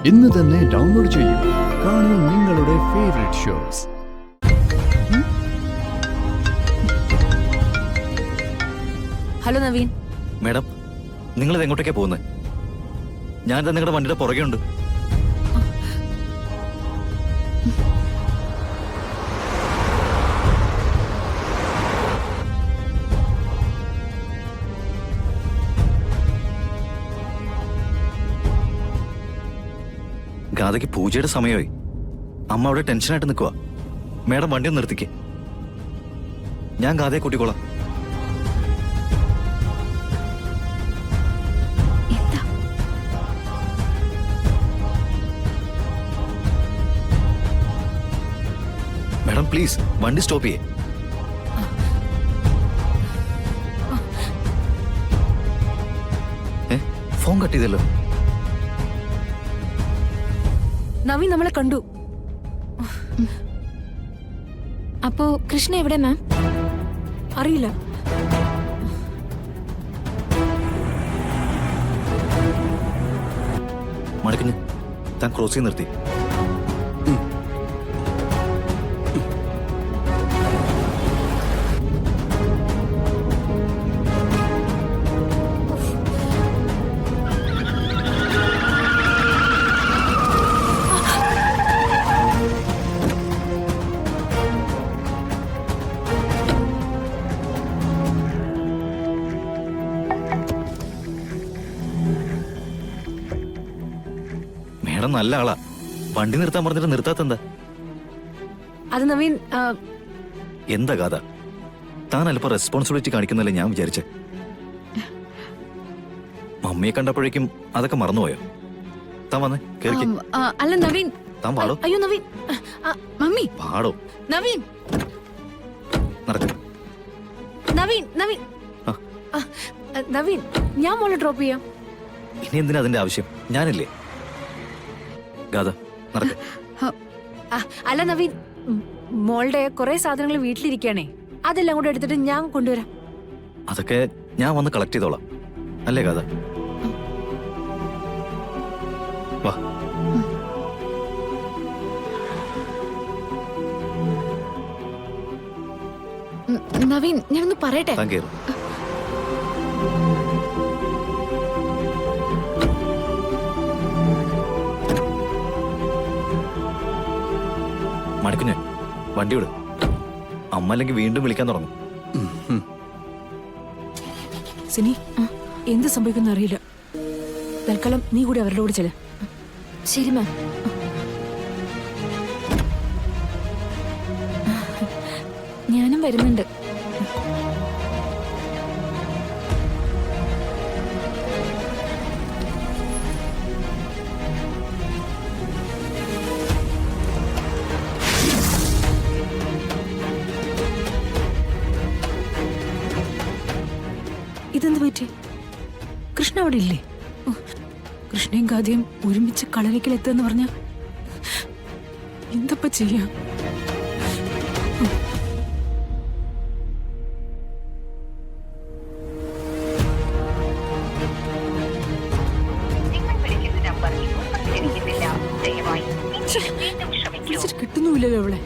ഇന്ന് തന്നെ ഡൗൺലോഡ് ചെയ്യൂ. കാണൂ നിങ്ങളുടെ favourite shows. Hello Naveen. Madam, നിങ്ങളിത് എങ്ങോട്ടേക്കാ പോകുന്നത്? ഞാൻ നിങ്ങളുടെ വണ്ടിയുടെ പുറകെ ഉണ്ട്. ഗാഥയ്ക്ക് പൂജയുടെ സമയമായി. അമ്മ അവിടെ ടെൻഷനായിട്ട് നിൽക്കുക. മേഡം വണ്ടി ഒന്ന് നിർത്തിക്കേ. ഞാൻ ഗാഥയെ കൂട്ടിക്കോളാം. മേഡം പ്ലീസ് വണ്ടി സ്റ്റോപ്പ് ചെയ്യേ. ഫോൺ കട്ട് ചെയ്തല്ലോ. നവീൻ നമ്മളെ കണ്ടു. അപ്പോ കൃഷ്ണ എവിടെ മാം? അറിയില്ല. മടക്കിഞ്ഞ് താൻ ക്രോസ് ചെയ്ത് നിർത്തി. മേഡം നല്ല ആളാ. വണ്ടി നിർത്താൻ പറഞ്ഞിട്ട് നിർത്താത്തെന്താ? അത് നവീൻ, എന്താ ഗാഥ, താൻ അല്പം റെസ്പോൺസിബിലിറ്റി കാണിക്കുന്നല്ലേ ഞാൻ വിചാരിച്ചേ. മമ്മിയെ കണ്ടപ്പോഴേക്കും അതൊക്കെ മറന്നുപോയോ? താൻ വന്നേ, കേറിക്ക്. അല്ല നവീൻ. താൻ പാടോ. അയ്യോ നവീൻ. മമ്മി. പാടോ. നവീൻ. നടക്ക. നവീൻ. നവീൻ. നവീൻ, ഞാൻ മോളെ ഡ്രോപ്പ് ചെയ്യാം. ഇനി എന്തിനാ അതിന്റെ ആവശ്യം? ഞാനില്ലേ. ഗാഥ നടക്ക. അല്ല നവീൻ, മോളുടെ കുറെ സാധനങ്ങൾ വീട്ടിലിരിക്കുകയാണേ, അതെല്ലാം കൂടെ എടുത്തിട്ട് ഞാൻ കൊണ്ടുവരാം. അതൊക്കെ ഞാൻ വന്ന് കളക്ട് ചെയ്തോളാം, അല്ലേ ഗാഥ? വാ. നവീൻ, ഞാനൊന്ന് പറയട്ടെ. താൻ കേറും. മടക്കുഞ്ഞ് വണ്ടി വിട്. അമ്മ അല്ലെങ്കിൽ വീണ്ടും വിളിക്കാൻ തുടങ്ങും. സിനി, എന്ത് സംഭവിക്കുന്ന അറിയില്ല. തൽക്കാലം നീ കൂടി അവരുടെ കൂടെ ചെല്. ശരി മാം. ഞാനും വരുന്നുണ്ട്. ഇതെന്ത് പറ്റി? കൃഷ്ണ അവിടെ ഇല്ലേ? കൃഷ്ണയും ഗാഥയും ഒരുമിച്ച് കളരിക്കലെത്തുമെന്ന് പറഞ്ഞ എന്തപ്പ ചെയ്യാ? കിട്ടുന്നുമില്ലല്ലോ അവളെ.